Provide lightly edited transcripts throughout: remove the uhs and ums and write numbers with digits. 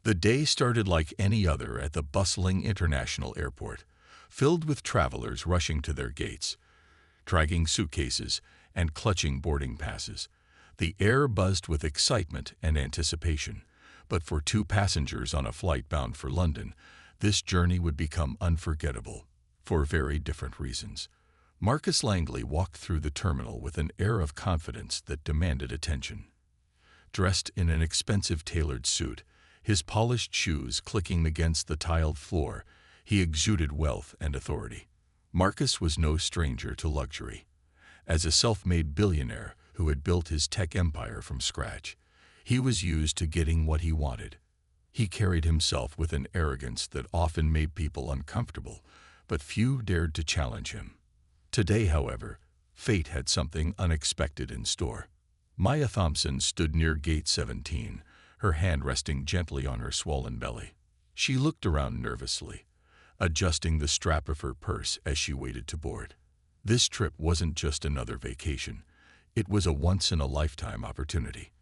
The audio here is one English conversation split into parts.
The day started like any other at the bustling international airport, filled with travelers rushing to their gates, dragging suitcases and clutching boarding passes. The air buzzed with excitement and anticipation, but for two passengers on a flight bound for London, this journey would become unforgettable, for very different reasons. Marcus Langley walked through the terminal with an air of confidence that demanded attention. Dressed in an expensive tailored suit, his polished shoes clicking against the tiled floor, he exuded wealth and authority. Marcus was no stranger to luxury. As a self-made billionaire who had built his tech empire from scratch, he was used to getting what he wanted. He carried himself with an arrogance that often made people uncomfortable, but few dared to challenge him. Today, however, fate had something unexpected in store. Maya Thompson stood near gate 17, her hand resting gently on her swollen belly. She looked around nervously, adjusting the strap of her purse as she waited to board. This trip wasn't just another vacation. It was a once-in-a-lifetime opportunity.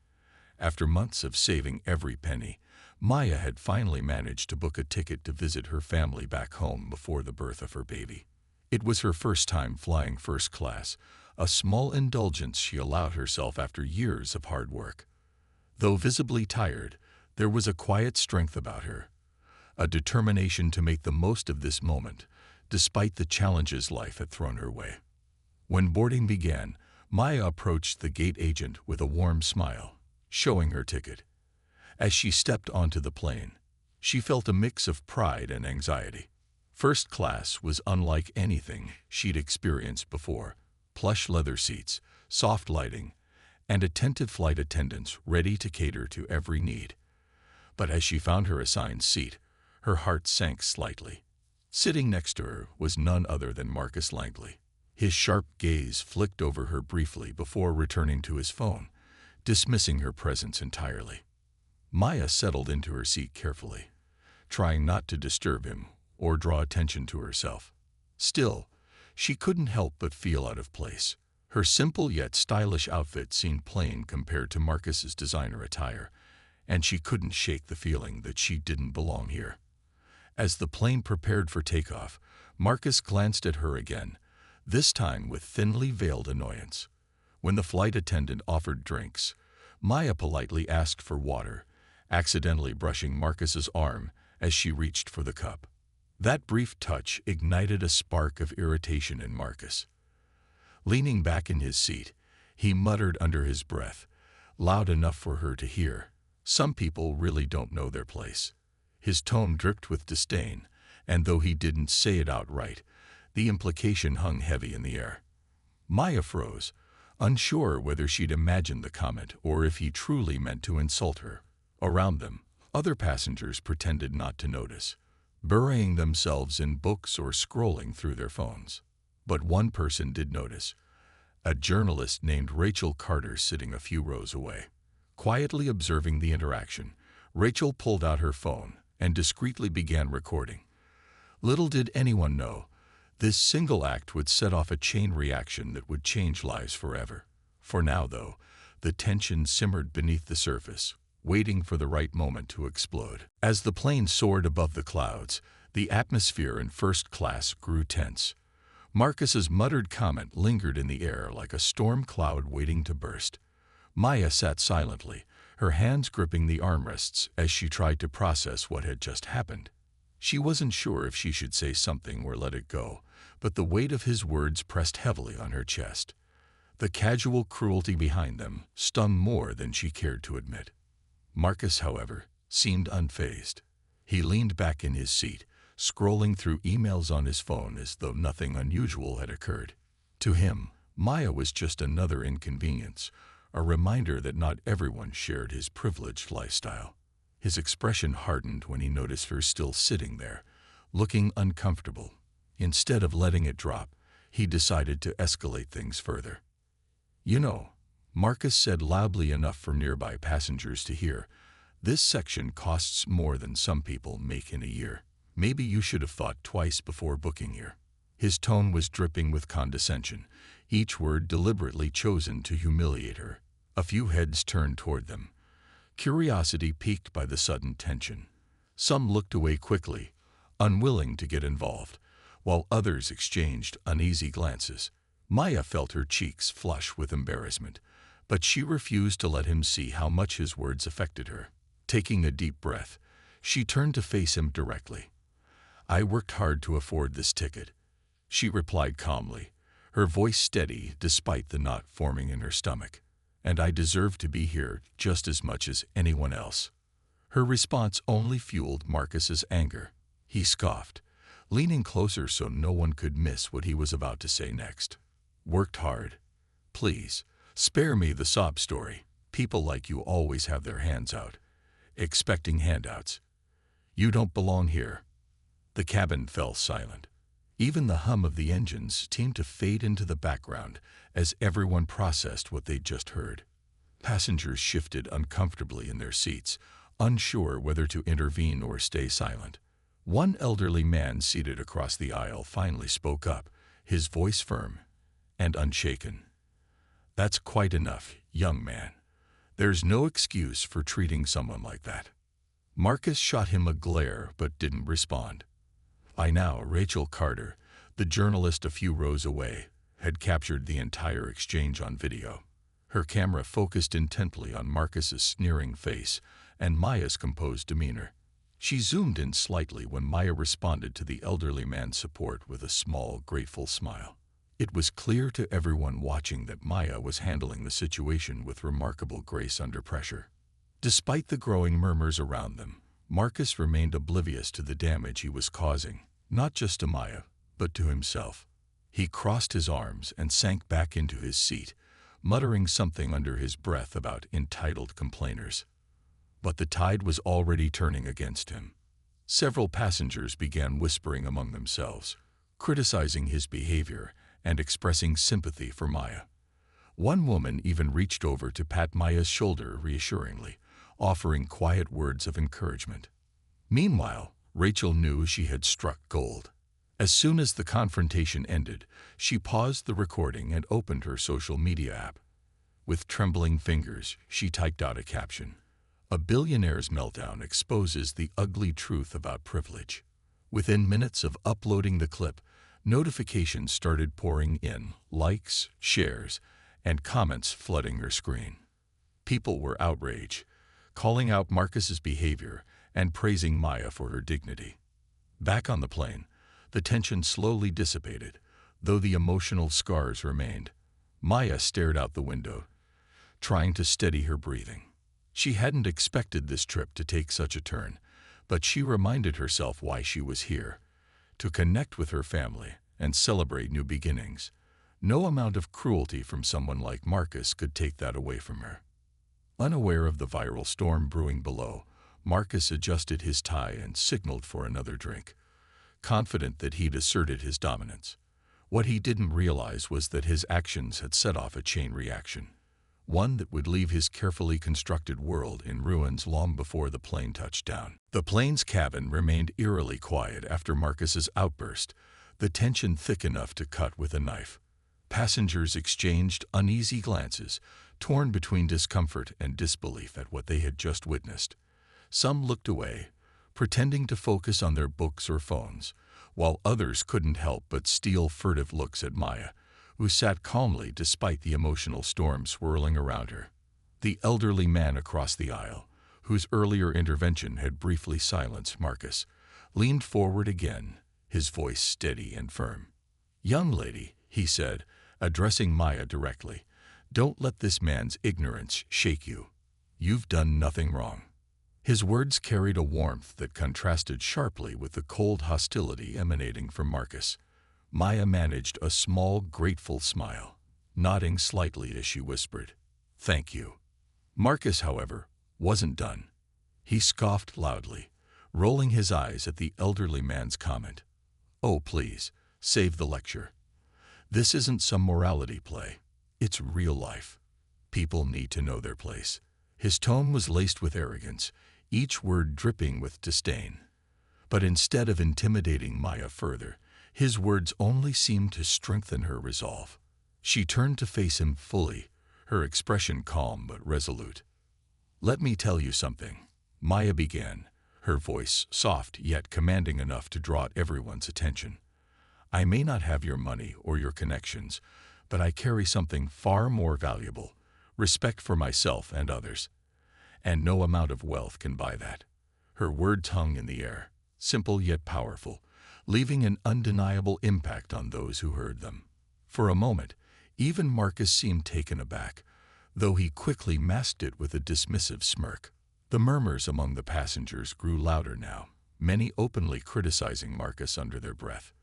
After months of saving every penny, Maya had finally managed to book a ticket to visit her family back home before the birth of her baby. It was her first time flying first class, a small indulgence she allowed herself after years of hard work. Though visibly tired, there was a quiet strength about her, a determination to make the most of this moment, despite the challenges life had thrown her way. When boarding began, Maya approached the gate agent with a warm smile, showing her ticket. As she stepped onto the plane, she felt a mix of pride and anxiety. First class was unlike anything she'd experienced before. Plush leather seats, soft lighting, and attentive flight attendants ready to cater to every need. But as she found her assigned seat, her heart sank slightly. Sitting next to her was none other than Marcus Langley. His sharp gaze flicked over her briefly before returning to his phone, dismissing her presence entirely. Maya settled into her seat carefully, trying not to disturb him or draw attention to herself. Still, she couldn't help but feel out of place. Her simple yet stylish outfit seemed plain compared to Marcus's designer attire, and she couldn't shake the feeling that she didn't belong here. As the plane prepared for takeoff, Marcus glanced at her again, this time with thinly veiled annoyance. When the flight attendant offered drinks, Maya politely asked for water, accidentally brushing Marcus's arm as she reached for the cup. That brief touch ignited a spark of irritation in Marcus. Leaning back in his seat, he muttered under his breath, loud enough for her to hear, "Some people really don't know their place." His tone dripped with disdain, and though he didn't say it outright, the implication hung heavy in the air. Maya froze, unsure whether she'd imagined the comment or if he truly meant to insult her. Around them, other passengers pretended not to notice, burying themselves in books or scrolling through their phones. But one person did notice, a journalist named Rachel Carter sitting a few rows away. Quietly observing the interaction, Rachel pulled out her phone and discreetly began recording. Little did anyone know, this single act would set off a chain reaction that would change lives forever. For now, though, the tension simmered beneath the surface, waiting for the right moment to explode. As the plane soared above the clouds, the atmosphere in first class grew tense. Marcus's muttered comment lingered in the air like a storm cloud waiting to burst. Maya sat silently, her hands gripping the armrests as she tried to process what had just happened. She wasn't sure if she should say something or let it go, but the weight of his words pressed heavily on her chest. The casual cruelty behind them stung more than she cared to admit. Marcus, however, seemed unfazed. He leaned back in his seat, scrolling through emails on his phone as though nothing unusual had occurred. To him, Maya was just another inconvenience, a reminder that not everyone shared his privileged lifestyle. His expression hardened when he noticed her still sitting there, looking uncomfortable. Instead of letting it drop, he decided to escalate things further. "You know," Marcus said loudly enough for nearby passengers to hear, "this section costs more than some people make in a year. Maybe you should have thought twice before booking here." His tone was dripping with condescension, each word deliberately chosen to humiliate her. A few heads turned toward them, curiosity piqued by the sudden tension. Some looked away quickly, unwilling to get involved, while others exchanged uneasy glances. Maya felt her cheeks flush with embarrassment, but she refused to let him see how much his words affected her. Taking a deep breath, she turned to face him directly. "I worked hard to afford this ticket," she replied calmly, her voice steady despite the knot forming in her stomach. "And I deserve to be here just as much as anyone else." Her response only fueled Marcus's anger. He scoffed, leaning closer so no one could miss what he was about to say next. "Worked hard? Please, spare me the sob story. People like you always have their hands out, expecting handouts. You don't belong here." The cabin fell silent. Even the hum of the engines seemed to fade into the background as everyone processed what they'd just heard. Passengers shifted uncomfortably in their seats, unsure whether to intervene or stay silent. One elderly man seated across the aisle finally spoke up, his voice firm and unshaken. "That's quite enough, young man. There's no excuse for treating someone like that." Marcus shot him a glare but didn't respond. By now, Rachel Carter, the journalist a few rows away, had captured the entire exchange on video. Her camera focused intently on Marcus's sneering face and Maya's composed demeanor. She zoomed in slightly when Maya responded to the elderly man's support with a small, grateful smile. It was clear to everyone watching that Maya was handling the situation with remarkable grace under pressure. Despite the growing murmurs around them, Marcus remained oblivious to the damage he was causing, not just to Maya, but to himself. He crossed his arms and sank back into his seat, muttering something under his breath about entitled complainers. But the tide was already turning against him. Several passengers began whispering among themselves, criticizing his behavior and expressing sympathy for Maya. One woman even reached over to pat Maya's shoulder reassuringly, offering quiet words of encouragement. Meanwhile, Rachel knew she had struck gold. As soon as the confrontation ended, she paused the recording and opened her social media app. With trembling fingers, she typed out a caption. "A billionaire's meltdown exposes the ugly truth about privilege." Within minutes of uploading the clip, notifications started pouring in, likes, shares, and comments flooding her screen. People were outraged, calling out Marcus's behavior and praising Maya for her dignity. Back on the plane, the tension slowly dissipated, though the emotional scars remained. Maya stared out the window, trying to steady her breathing. She hadn't expected this trip to take such a turn, but she reminded herself why she was here: to connect with her family and celebrate new beginnings. No amount of cruelty from someone like Marcus could take that away from her. Unaware of the viral storm brewing below, Marcus adjusted his tie and signaled for another drink, confident that he'd asserted his dominance. What he didn't realize was that his actions had set off a chain reaction, one that would leave his carefully constructed world in ruins long before the plane touched down. The plane's cabin remained eerily quiet after Marcus's outburst, the tension thick enough to cut with a knife. Passengers exchanged uneasy glances, torn between discomfort and disbelief at what they had just witnessed. Some looked away, pretending to focus on their books or phones, while others couldn't help but steal furtive looks at Maya, who sat calmly despite the emotional storm swirling around her. The elderly man across the aisle, whose earlier intervention had briefly silenced Marcus, leaned forward again, his voice steady and firm. "Young lady," he said, addressing Maya directly, "don't let this man's ignorance shake you. You've done nothing wrong." His words carried a warmth that contrasted sharply with the cold hostility emanating from Marcus. Maya managed a small, grateful smile, nodding slightly as she whispered, "Thank you." Marcus, however, wasn't done. He scoffed loudly, rolling his eyes at the elderly man's comment. "Oh, please, save the lecture. This isn't some morality play. It's real life. People need to know their place." His tone was laced with arrogance, each word dripping with disdain. But instead of intimidating Maya further, his words only seemed to strengthen her resolve. She turned to face him fully, her expression calm but resolute. "Let me tell you something," Maya began, her voice soft yet commanding enough to draw everyone's attention. "I may not have your money or your connections, but I carry something far more valuable, respect for myself and others. And no amount of wealth can buy that." Her words hung in the air, simple yet powerful, leaving an undeniable impact on those who heard them. For a moment, even Marcus seemed taken aback, though he quickly masked it with a dismissive smirk. The murmurs among the passengers grew louder now, many openly criticizing Marcus under their breath.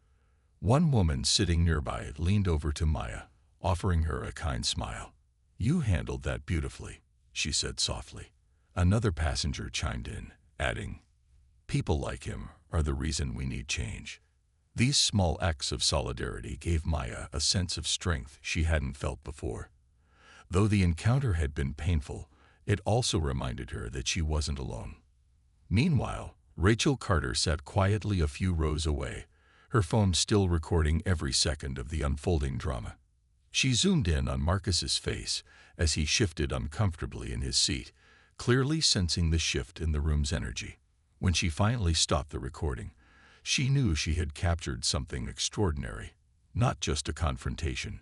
One woman sitting nearby leaned over to Maya, offering her a kind smile. "You handled that beautifully," she said softly. Another passenger chimed in, adding, "People like him are the reason we need change." These small acts of solidarity gave Maya a sense of strength she hadn't felt before. Though the encounter had been painful, it also reminded her that she wasn't alone. Meanwhile, Rachel Carter sat quietly a few rows away, her phone still recording every second of the unfolding drama. She zoomed in on Marcus's face as he shifted uncomfortably in his seat, clearly sensing the shift in the room's energy. When she finally stopped the recording, she knew she had captured something extraordinary, not just a confrontation,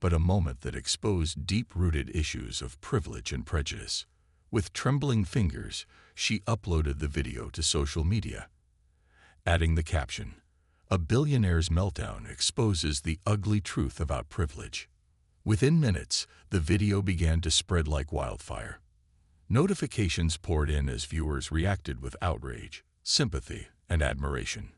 but a moment that exposed deep-rooted issues of privilege and prejudice. With trembling fingers, she uploaded the video to social media, adding the caption, "A billionaire's meltdown exposes the ugly truth about privilege." Within minutes, the video began to spread like wildfire. Notifications poured in as viewers reacted with outrage, sympathy, and admiration.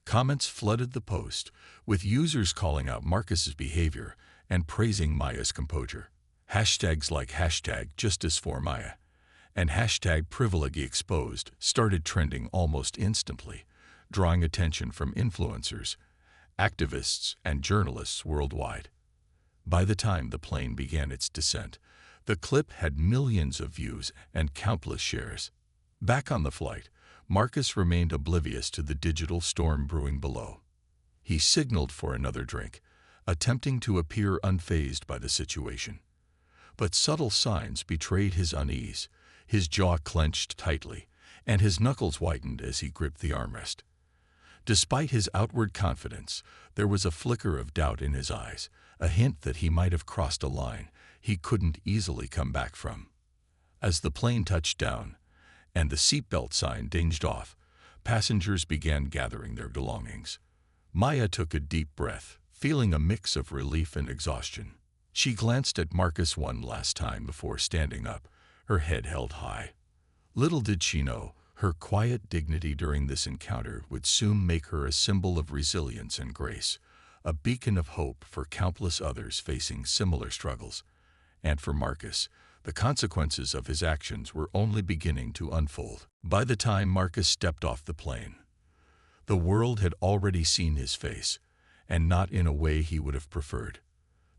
Comments flooded the post, with users calling out Marcus's behavior and praising Maya's composure. Hashtags like #JusticeForMaya and #PrivilegeExposed started trending almost instantly, drawing attention from influencers, activists, and journalists worldwide. By the time the plane began its descent, the clip had millions of views and countless shares. Back on the flight, Marcus remained oblivious to the digital storm brewing below. He signaled for another drink, attempting to appear unfazed by the situation. But subtle signs betrayed his unease. His jaw clenched tightly, and his knuckles whitened as he gripped the armrest. Despite his outward confidence, there was a flicker of doubt in his eyes, a hint that he might have crossed a line he couldn't easily come back from. As the plane touched down, and the seatbelt sign dinged off, passengers began gathering their belongings. Maya took a deep breath, feeling a mix of relief and exhaustion. She glanced at Marcus one last time before standing up, her head held high. Little did she know, her quiet dignity during this encounter would soon make her a symbol of resilience and grace, a beacon of hope for countless others facing similar struggles. And for Marcus, the consequences of his actions were only beginning to unfold. By the time Marcus stepped off the plane, the world had already seen his face, and not in a way he would have preferred.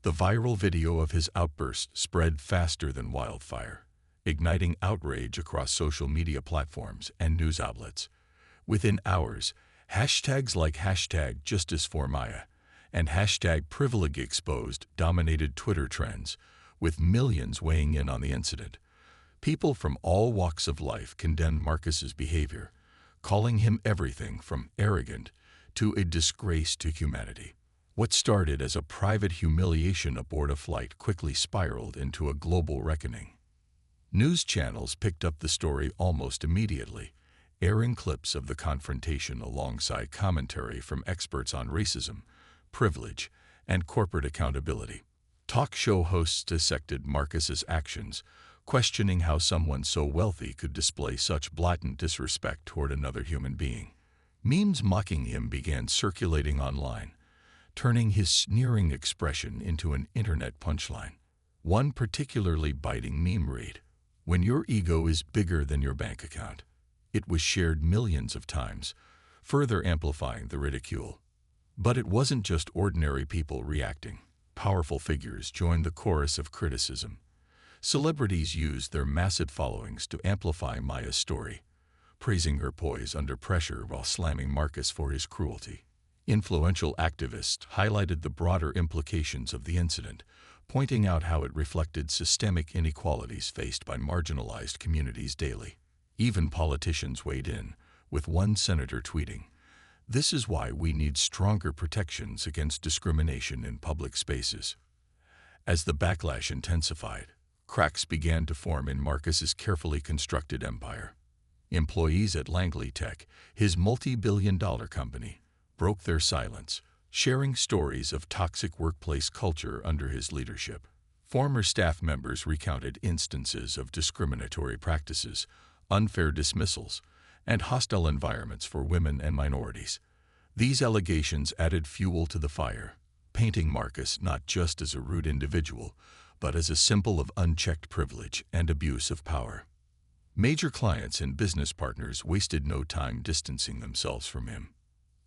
The viral video of his outburst spread faster than wildfire, igniting outrage across social media platforms and news outlets. Within hours, hashtags like #JusticeForMaya and #PrivilegeExposed dominated Twitter trends, with millions weighing in on the incident. People from all walks of life condemned Marcus's behavior, calling him everything from arrogant to a disgrace to humanity. What started as a private humiliation aboard a flight quickly spiraled into a global reckoning. News channels picked up the story almost immediately, airing clips of the confrontation alongside commentary from experts on racism, privilege, and corporate accountability. Talk show hosts dissected Marcus's actions, questioning how someone so wealthy could display such blatant disrespect toward another human being. Memes mocking him began circulating online, turning his sneering expression into an internet punchline. One particularly biting meme read, "When your ego is bigger than your bank account." It was shared millions of times, further amplifying the ridicule. But it wasn't just ordinary people reacting. Powerful figures joined the chorus of criticism. Celebrities used their massive followings to amplify Maya's story, praising her poise under pressure while slamming Marcus for his cruelty. Influential activists highlighted the broader implications of the incident, pointing out how it reflected systemic inequalities faced by marginalized communities daily. Even politicians weighed in, with one senator tweeting, "This is why we need stronger protections against discrimination in public spaces." As the backlash intensified, cracks began to form in Marcus's carefully constructed empire. Employees at Langley Tech, his multi-billion-dollar company, broke their silence, sharing stories of toxic workplace culture under his leadership. Former staff members recounted instances of discriminatory practices, unfair dismissals, and hostile environments for women and minorities. These allegations added fuel to the fire, painting Marcus not just as a rude individual, but as a symbol of unchecked privilege and abuse of power. Major clients and business partners wasted no time distancing themselves from him.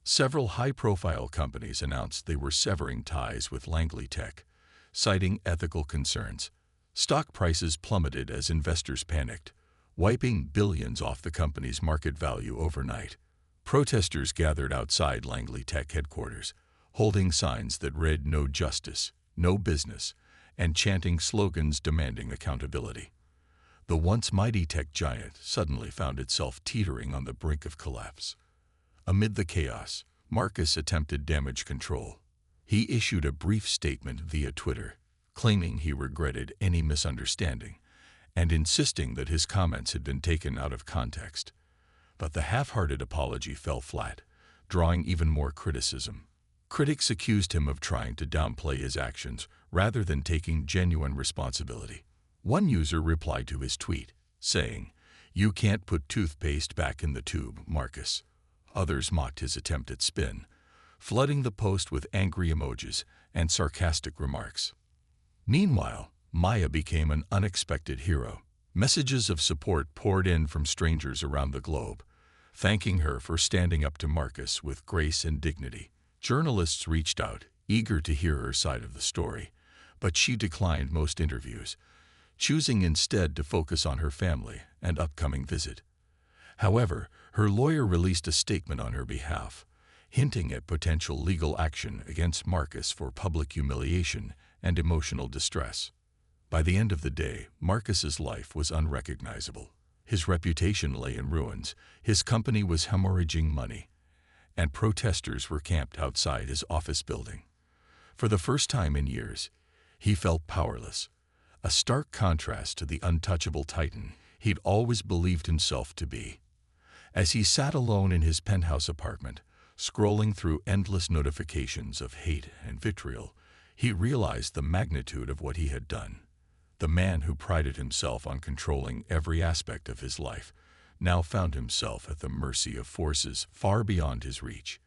Several high-profile companies announced they were severing ties with Langley Tech, citing ethical concerns. Stock prices plummeted as investors panicked, wiping billions off the company's market value overnight. Protesters gathered outside Langley Tech headquarters, holding signs that read "No justice, no business," and chanting slogans demanding accountability. The once mighty tech giant suddenly found itself teetering on the brink of collapse. Amid the chaos, Marcus attempted damage control. He issued a brief statement via Twitter, claiming he regretted any misunderstanding and insisting that his comments had been taken out of context. But the half-hearted apology fell flat, drawing even more criticism. Critics accused him of trying to downplay his actions rather than taking genuine responsibility. One user replied to his tweet, saying, "You can't put toothpaste back in the tube, Marcus." Others mocked his attempt at spin, flooding the post with angry emojis and sarcastic remarks. Meanwhile, Maya became an unexpected hero. Messages of support poured in from strangers around the globe, thanking her for standing up to Marcus with grace and dignity. Journalists reached out, eager to hear her side of the story, but she declined most interviews, choosing instead to focus on her family and upcoming visit. However, her lawyer released a statement on her behalf, hinting at potential legal action against Marcus for public humiliation and emotional distress. By the end of the day, Marcus's life was unrecognizable. His reputation lay in ruins, his company was hemorrhaging money, and protesters were camped outside his office building. For the first time in years, he felt powerless, a stark contrast to the untouchable titan he'd always believed himself to be. As he sat alone in his penthouse apartment, scrolling through endless notifications of hate and vitriol, he realized the magnitude of what he had done. The man who prided himself on controlling every aspect of his life now found himself at the mercy of forces far beyond his reach.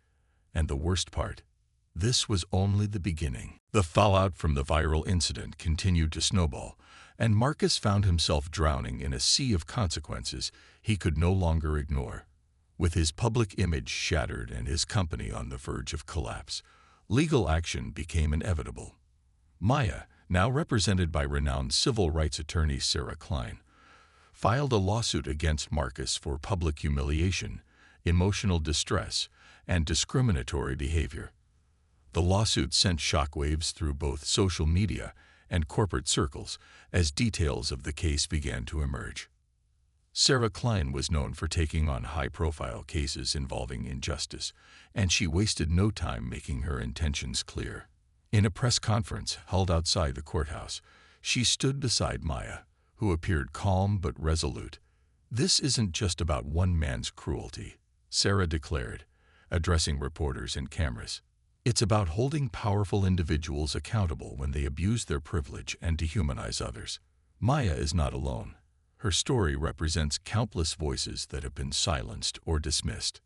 And the worst part, this was only the beginning. The fallout from the viral incident continued to snowball, and Marcus found himself drowning in a sea of consequences he could no longer ignore. With his public image shattered and his company on the verge of collapse, legal action became inevitable. Maya, now represented by renowned civil rights attorney Sarah Klein, filed a lawsuit against Marcus for public humiliation, emotional distress, and discriminatory behavior. The lawsuit sent shockwaves through both social media and corporate circles as details of the case began to emerge. Sarah Klein was known for taking on high-profile cases involving injustice, and she wasted no time making her intentions clear. In a press conference held outside the courthouse, she stood beside Maya, who appeared calm but resolute. "This isn't just about one man's cruelty," Sarah declared, addressing reporters and cameras. "It's about holding powerful individuals accountable when they abuse their privilege and dehumanize others." Maya is not alone. Her story represents countless voices that have been silenced or dismissed.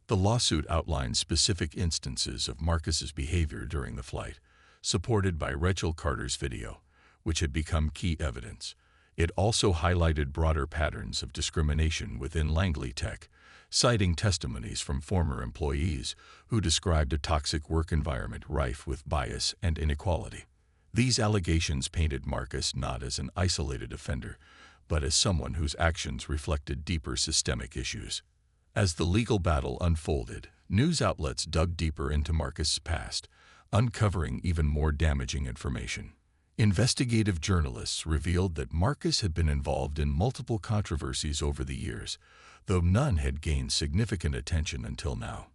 The lawsuit outlines specific instances of Marcus's behavior during the flight, supported by Rachel Carter's video, which had become key evidence. It also highlighted broader patterns of discrimination within Langley Tech, citing testimonies from former employees who described a toxic work environment rife with bias and inequality. These allegations painted Marcus not as an isolated offender, but as someone whose actions reflected deeper systemic issues. As the legal battle unfolded, news outlets dug deeper into Marcus's past, uncovering even more damaging information. Investigative journalists revealed that Marcus had been involved in multiple controversies over the years, though none had gained significant attention until now.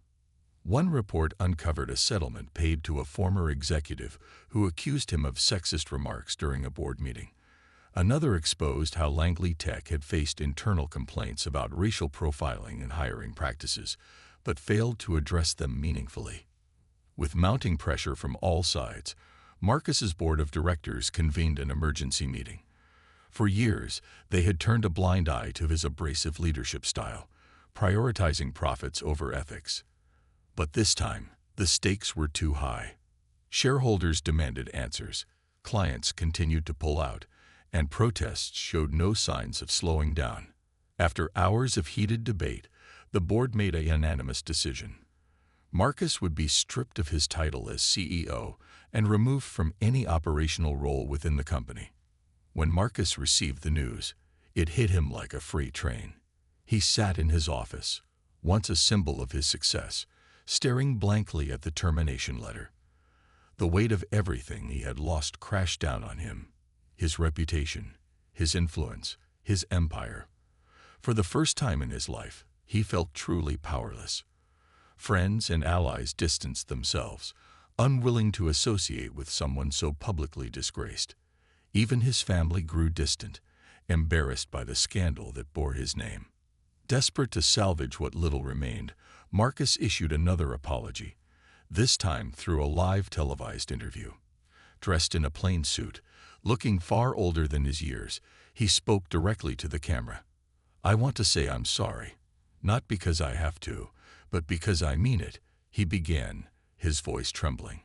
One report uncovered a settlement paid to a former executive who accused him of sexist remarks during a board meeting. Another exposed how Langley Tech had faced internal complaints about racial profiling and hiring practices, but failed to address them meaningfully. With mounting pressure from all sides, Marcus's board of directors convened an emergency meeting. For years, they had turned a blind eye to his abrasive leadership style, prioritizing profits over ethics. But this time, the stakes were too high. Shareholders demanded answers, clients continued to pull out, and protests showed no signs of slowing down. After hours of heated debate, the board made a unanimous decision. Marcus would be stripped of his title as CEO and removed from any operational role within the company. When Marcus received the news, it hit him like a freight train. He sat in his office, once a symbol of his success, staring blankly at the termination letter. The weight of everything he had lost crashed down on him: his reputation, his influence, his empire. For the first time in his life, he felt truly powerless. Friends and allies distanced themselves, unwilling to associate with someone so publicly disgraced. Even his family grew distant, embarrassed by the scandal that bore his name. Desperate to salvage what little remained, Marcus issued another apology, this time through a live televised interview. Dressed in a plain suit, looking far older than his years, he spoke directly to the camera. "I want to say I'm sorry, not because I have to, but because I mean it," he began, his voice trembling.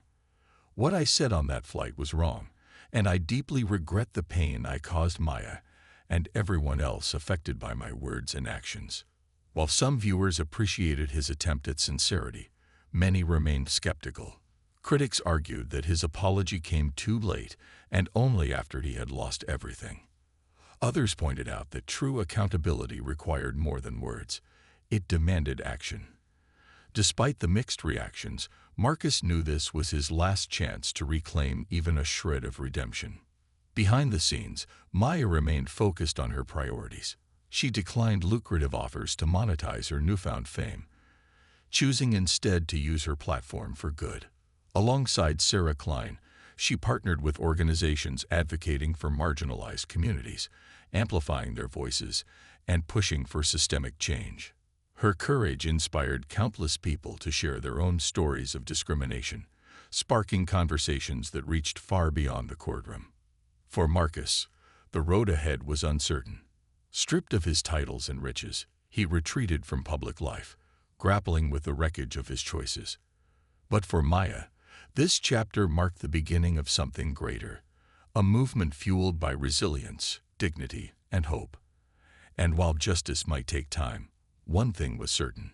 "What I said on that flight was wrong, and I deeply regret the pain I caused Maya and everyone else affected by my words and actions." While some viewers appreciated his attempt at sincerity, many remained skeptical. Critics argued that his apology came too late and only after he had lost everything. Others pointed out that true accountability required more than words. It demanded action. Despite the mixed reactions, Marcus knew this was his last chance to reclaim even a shred of redemption. Behind the scenes, Maya remained focused on her priorities. She declined lucrative offers to monetize her newfound fame, choosing instead to use her platform for good. Alongside Sarah Klein, she partnered with organizations advocating for marginalized communities, amplifying their voices, and pushing for systemic change. Her courage inspired countless people to share their own stories of discrimination, sparking conversations that reached far beyond the courtroom. For Marcus, the road ahead was uncertain. Stripped of his titles and riches, he retreated from public life, grappling with the wreckage of his choices. But for Maya, this chapter marked the beginning of something greater, a movement fueled by resilience, dignity, and hope. And while justice might take time, one thing was certain: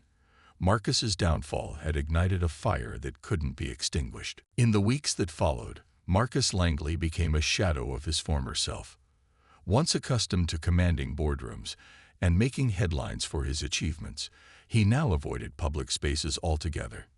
Marcus's downfall had ignited a fire that couldn't be extinguished. In the weeks that followed, Marcus Langley became a shadow of his former self. Once accustomed to commanding boardrooms and making headlines for his achievements, he now avoided public spaces altogether.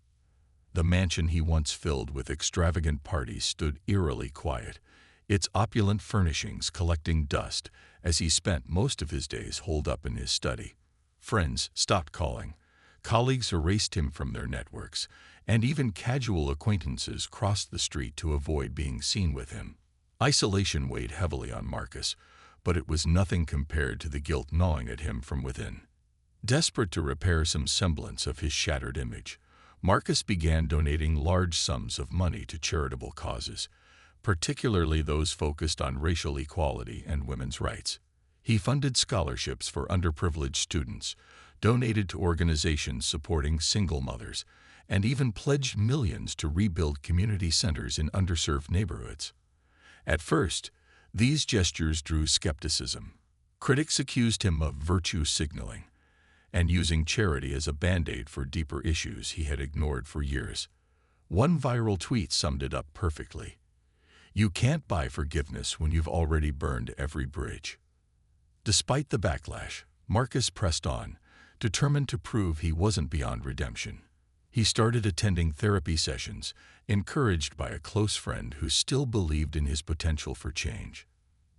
The mansion he once filled with extravagant parties stood eerily quiet, its opulent furnishings collecting dust as he spent most of his days holed up in his study. Friends stopped calling, colleagues erased him from their networks, and even casual acquaintances crossed the street to avoid being seen with him. Isolation weighed heavily on Marcus, but it was nothing compared to the guilt gnawing at him from within. Desperate to repair some semblance of his shattered image, Marcus began donating large sums of money to charitable causes, particularly those focused on racial equality and women's rights. He funded scholarships for underprivileged students, donated to organizations supporting single mothers, and even pledged millions to rebuild community centers in underserved neighborhoods. At first, these gestures drew skepticism. Critics accused him of virtue signaling and using charity as a band-aid for deeper issues he had ignored for years. One viral tweet summed it up perfectly: "You can't buy forgiveness when you've already burned every bridge." Despite the backlash, Marcus pressed on, determined to prove he wasn't beyond redemption. He started attending therapy sessions, encouraged by a close friend who still believed in his potential for change.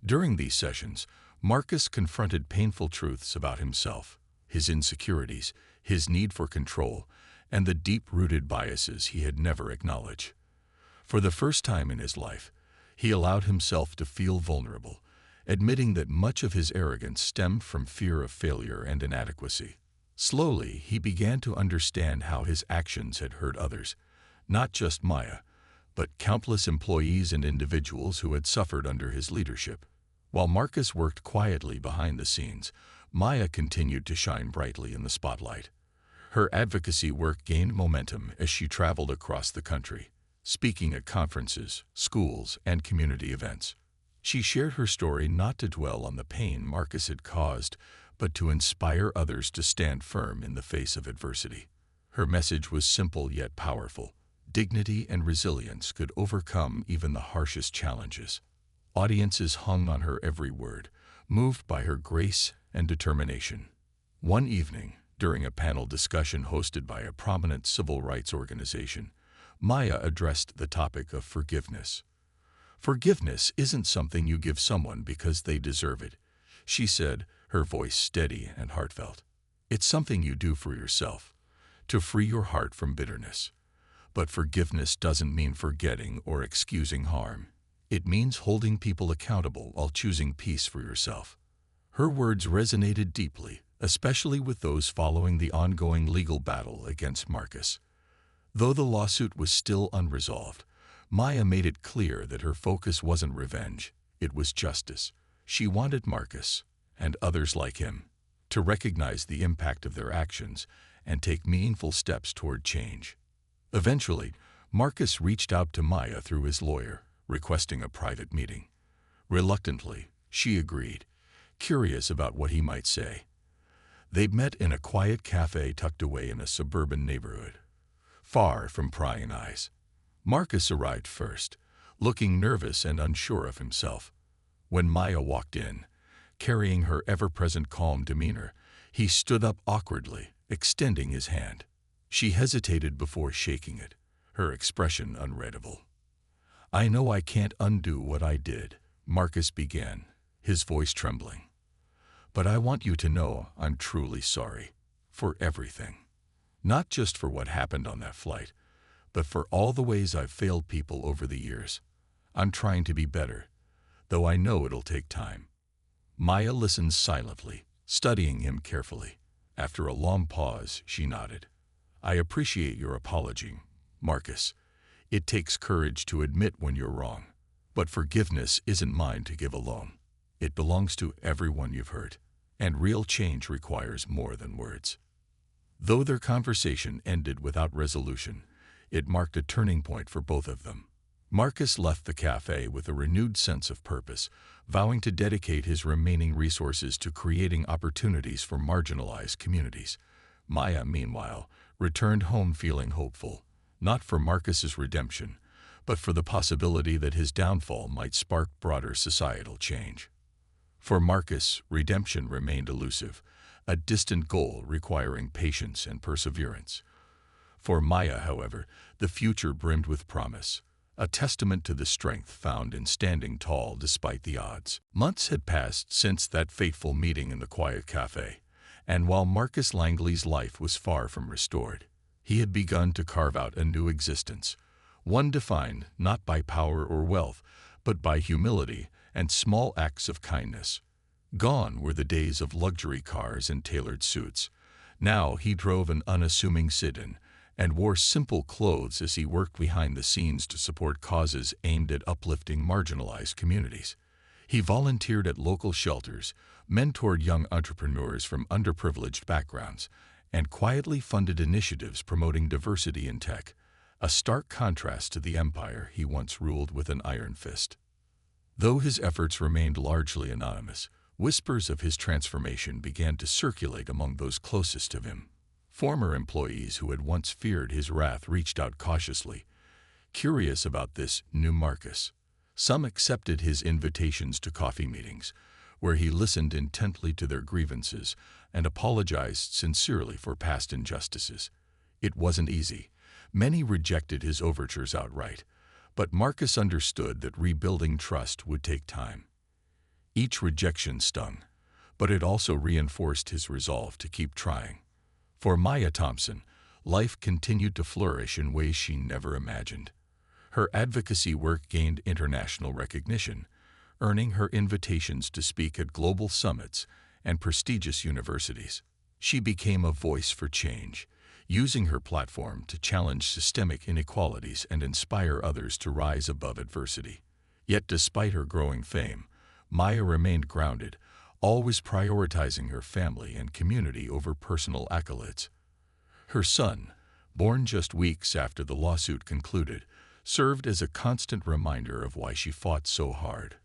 During these sessions, Marcus confronted painful truths about himself, his insecurities, his need for control, and the deep-rooted biases he had never acknowledged. For the first time in his life, he allowed himself to feel vulnerable, admitting that much of his arrogance stemmed from fear of failure and inadequacy. Slowly, he began to understand how his actions had hurt others, not just Maya, but countless employees and individuals who had suffered under his leadership. While Marcus worked quietly behind the scenes, Maya continued to shine brightly in the spotlight. Her advocacy work gained momentum as she traveled across the country, speaking at conferences, schools, and community events. She shared her story not to dwell on the pain Marcus had caused, but to inspire others to stand firm in the face of adversity. Her message was simple yet powerful. Dignity and resilience could overcome even the harshest challenges. Audiences hung on her every word, moved by her grace and determination. One evening, during a panel discussion hosted by a prominent civil rights organization, Maya addressed the topic of forgiveness. Forgiveness isn't something you give someone because they deserve it, she said, her voice steady and heartfelt. It's something you do for yourself, to free your heart from bitterness. But forgiveness doesn't mean forgetting or excusing harm. It means holding people accountable while choosing peace for yourself. Her words resonated deeply, especially with those following the ongoing legal battle against Marcus. Though the lawsuit was still unresolved, Maya made it clear that her focus wasn't revenge, it was justice. She wanted Marcus, and others like him, to recognize the impact of their actions and take meaningful steps toward change. Eventually, Marcus reached out to Maya through his lawyer, requesting a private meeting. Reluctantly, she agreed, curious about what he might say. They met in a quiet cafe tucked away in a suburban neighborhood, far from prying eyes. Marcus arrived first, looking nervous and unsure of himself. When Maya walked in, carrying her ever-present calm demeanor, he stood up awkwardly, extending his hand. She hesitated before shaking it, her expression unreadable. "I know I can't undo what I did," Marcus began, his voice trembling. "But I want you to know I'm truly sorry. For everything. Not just for what happened on that flight, but for all the ways I've failed people over the years. I'm trying to be better, though I know it'll take time." Maya listened silently, studying him carefully. After a long pause, she nodded. "I appreciate your apology, Marcus. It takes courage to admit when you're wrong. But forgiveness isn't mine to give alone. It belongs to everyone you've hurt, and real change requires more than words." Though their conversation ended without resolution, it marked a turning point for both of them. Marcus left the cafe with a renewed sense of purpose, vowing to dedicate his remaining resources to creating opportunities for marginalized communities. Maya, meanwhile, returned home feeling hopeful, not for Marcus's redemption, but for the possibility that his downfall might spark broader societal change. For Marcus, redemption remained elusive, a distant goal requiring patience and perseverance. For Maya, however, the future brimmed with promise, a testament to the strength found in standing tall despite the odds. Months had passed since that fateful meeting in the quiet cafe, and while Marcus Langley's life was far from restored, he had begun to carve out a new existence, one defined not by power or wealth, but by humility and small acts of kindness. Gone were the days of luxury cars and tailored suits. Now he drove an unassuming sedan and wore simple clothes as he worked behind the scenes to support causes aimed at uplifting marginalized communities. He volunteered at local shelters, mentored young entrepreneurs from underprivileged backgrounds, and quietly funded initiatives promoting diversity in tech, a stark contrast to the empire he once ruled with an iron fist. Though his efforts remained largely anonymous, whispers of his transformation began to circulate among those closest to him. Former employees who had once feared his wrath reached out cautiously, curious about this new Marcus. Some accepted his invitations to coffee meetings, where he listened intently to their grievances and apologized sincerely for past injustices. It wasn't easy. Many rejected his overtures outright, but Marcus understood that rebuilding trust would take time. Each rejection stung, but it also reinforced his resolve to keep trying. For Maya Thompson, life continued to flourish in ways she never imagined. Her advocacy work gained international recognition, earning her invitations to speak at global summits and prestigious universities. She became a voice for change, using her platform to challenge systemic inequalities and inspire others to rise above adversity. Yet despite her growing fame, Maya remained grounded, always prioritizing her family and community over personal accolades. Her son, born just weeks after the lawsuit concluded, served as a constant reminder of why she fought so hard.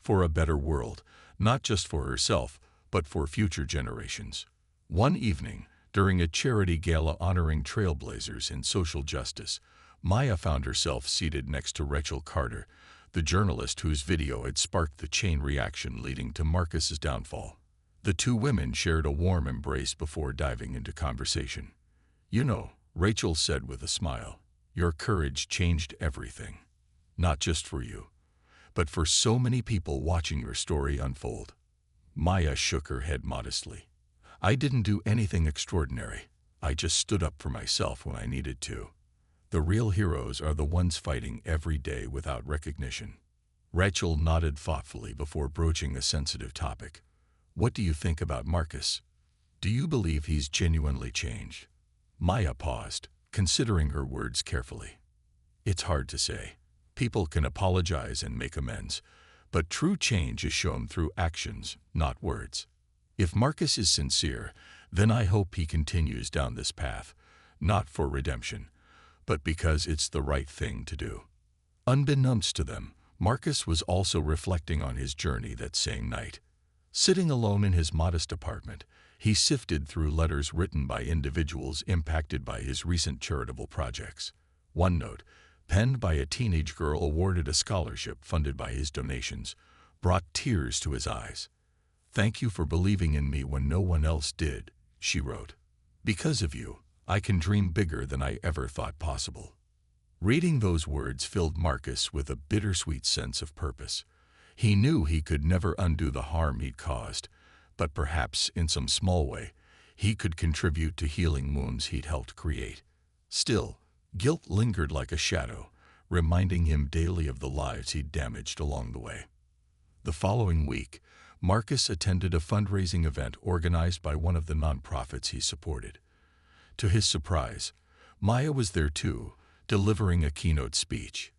For a better world, not just for herself, but for future generations. One evening, during a charity gala honoring trailblazers in social justice, Maya found herself seated next to Rachel Carter, the journalist whose video had sparked the chain reaction leading to Marcus's downfall. The two women shared a warm embrace before diving into conversation. "You know," Rachel said with a smile, "your courage changed everything. Not just for you, but for so many people watching your story unfold." Maya shook her head modestly. "I didn't do anything extraordinary. I just stood up for myself when I needed to. The real heroes are the ones fighting every day without recognition." Rachel nodded thoughtfully before broaching a sensitive topic. "What do you think about Marcus? Do you believe he's genuinely changed?" Maya paused, considering her words carefully. "It's hard to say. People can apologize and make amends, but true change is shown through actions, not words. If Marcus is sincere, then I hope he continues down this path, not for redemption, but because it's the right thing to do." Unbeknownst to them, Marcus was also reflecting on his journey that same night. Sitting alone in his modest apartment, he sifted through letters written by individuals impacted by his recent charitable projects. One note, penned by a teenage girl awarded a scholarship funded by his donations, brought tears to his eyes. "Thank you for believing in me when no one else did," she wrote. "Because of you, I can dream bigger than I ever thought possible." Reading those words filled Marcus with a bittersweet sense of purpose. He knew he could never undo the harm he'd caused, but perhaps, in some small way, he could contribute to healing wounds he'd helped create. Still, guilt lingered like a shadow, reminding him daily of the lives he'd damaged along the way. The following week, Marcus attended a fundraising event organized by one of the nonprofits he supported. To his surprise, Maya was there too, delivering a keynote speech.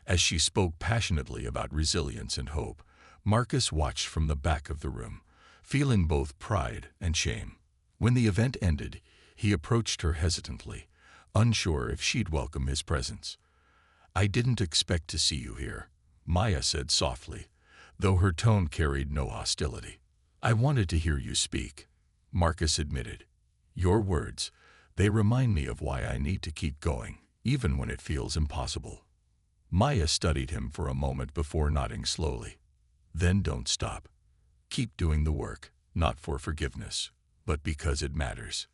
As she spoke passionately about resilience and hope, Marcus watched from the back of the room, feeling both pride and shame. When the event ended, he approached her hesitantly, unsure if she'd welcome his presence. "I didn't expect to see you here," Maya said softly, though her tone carried no hostility. "I wanted to hear you speak," Marcus admitted. "Your words, they remind me of why I need to keep going, even when it feels impossible." Maya studied him for a moment before nodding slowly. "Then don't stop. Keep doing the work, not for forgiveness, but because it matters."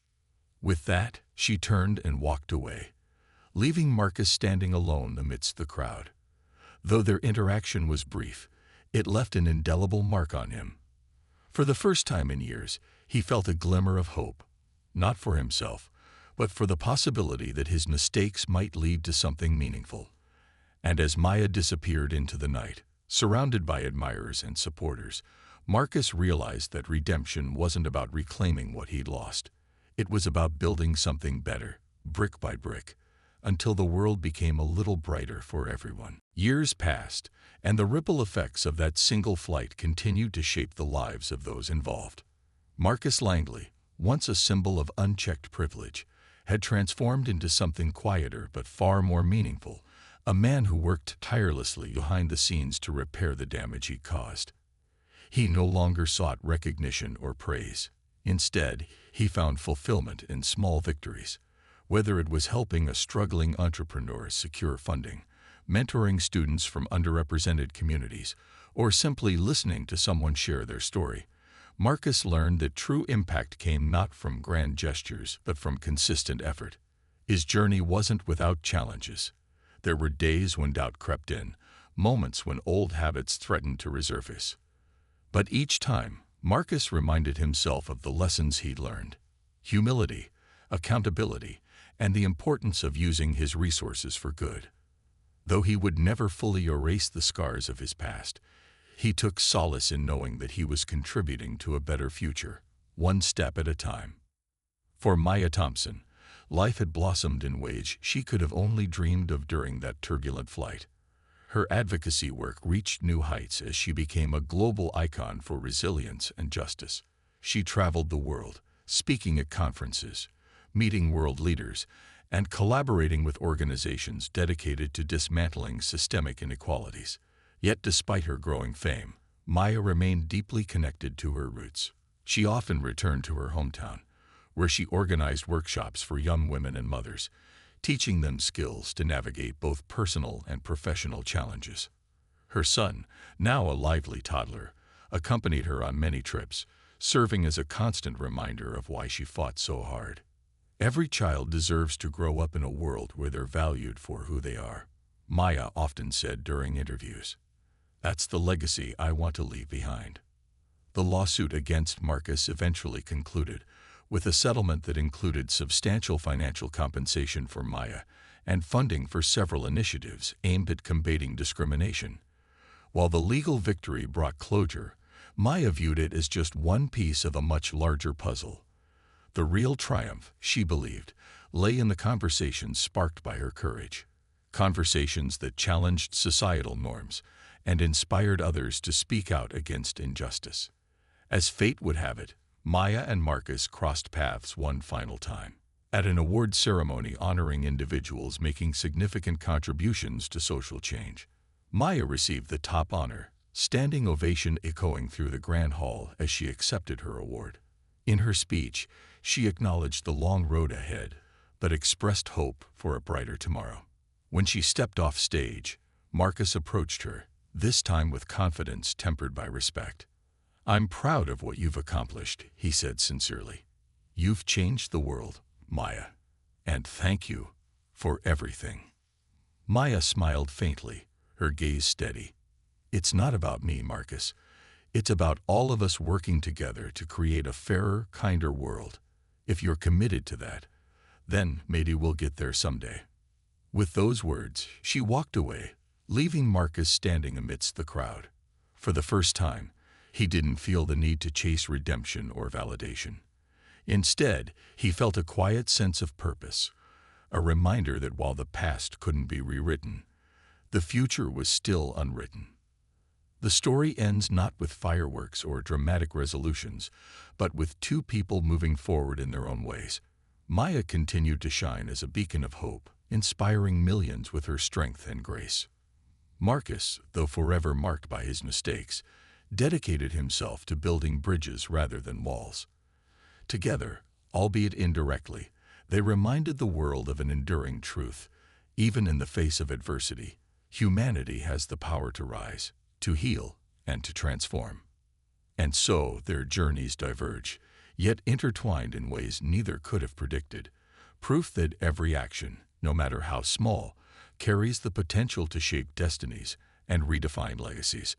With that, she turned and walked away, leaving Marcus standing alone amidst the crowd. Though their interaction was brief, it left an indelible mark on him. For the first time in years, he felt a glimmer of hope, not for himself, but for the possibility that his mistakes might lead to something meaningful. And as Maya disappeared into the night, surrounded by admirers and supporters, Marcus realized that redemption wasn't about reclaiming what he'd lost. It was about building something better, brick by brick, until the world became a little brighter for everyone. Years passed, and the ripple effects of that single flight continued to shape the lives of those involved. Marcus Langley, once a symbol of unchecked privilege, had transformed into something quieter but far more meaningful, a man who worked tirelessly behind the scenes to repair the damage he'd caused. He no longer sought recognition or praise. Instead, he found fulfillment in small victories, whether it was helping a struggling entrepreneur secure funding, mentoring students from underrepresented communities, or simply listening to someone share their story. Marcus learned that true impact came not from grand gestures, but from consistent effort. His journey wasn't without challenges. There were days when doubt crept in, moments when old habits threatened to resurface. But each time, Marcus reminded himself of the lessons he'd learned: humility, accountability, and the importance of using his resources for good. Though he would never fully erase the scars of his past, he took solace in knowing that he was contributing to a better future, one step at a time. For Maya Thompson, life had blossomed in ways she could have only dreamed of during that turbulent flight. Her advocacy work reached new heights as she became a global icon for resilience and justice. She traveled the world, speaking at conferences, meeting world leaders, and collaborating with organizations dedicated to dismantling systemic inequalities. Yet despite her growing fame, Maya remained deeply connected to her roots. She often returned to her hometown, where she organized workshops for young women and mothers, teaching them skills to navigate both personal and professional challenges. Her son, now a lively toddler, accompanied her on many trips, serving as a constant reminder of why she fought so hard. Every child deserves to grow up in a world where they're valued for who they are, Maya often said during interviews. That's the legacy I want to leave behind. The lawsuit against Marcus eventually concluded, with a settlement that included substantial financial compensation for Maya and funding for several initiatives aimed at combating discrimination. While the legal victory brought closure, Maya viewed it as just one piece of a much larger puzzle. The real triumph, she believed, lay in the conversations sparked by her courage. Conversations that challenged societal norms and inspired others to speak out against injustice. As fate would have it, Maya and Marcus crossed paths one final time, at an award ceremony honoring individuals making significant contributions to social change. Maya received the top honor, standing ovation echoing through the grand hall as she accepted her award. In her speech, she acknowledged the long road ahead, but expressed hope for a brighter tomorrow. When she stepped off stage, Marcus approached her, this time with confidence tempered by respect. "I'm proud of what you've accomplished," he said sincerely. "You've changed the world, Maya, and thank you for everything." Maya smiled faintly, her gaze steady. "It's not about me, Marcus. It's about all of us working together to create a fairer, kinder world. If you're committed to that, then maybe we'll get there someday." With those words, she walked away, leaving Marcus standing amidst the crowd. For the first time, he didn't feel the need to chase redemption or validation. Instead, he felt a quiet sense of purpose, a reminder that while the past couldn't be rewritten, the future was still unwritten. The story ends not with fireworks or dramatic resolutions, but with two people moving forward in their own ways. Maya continued to shine as a beacon of hope, inspiring millions with her strength and grace. Marcus, though forever marked by his mistakes, dedicated himself to building bridges rather than walls. Together, albeit indirectly, they reminded the world of an enduring truth. Even in the face of adversity, humanity has the power to rise, to heal, and to transform. And so their journeys diverge, yet intertwined in ways neither could have predicted, proof that every action, no matter how small, carries the potential to shape destinies and redefine legacies.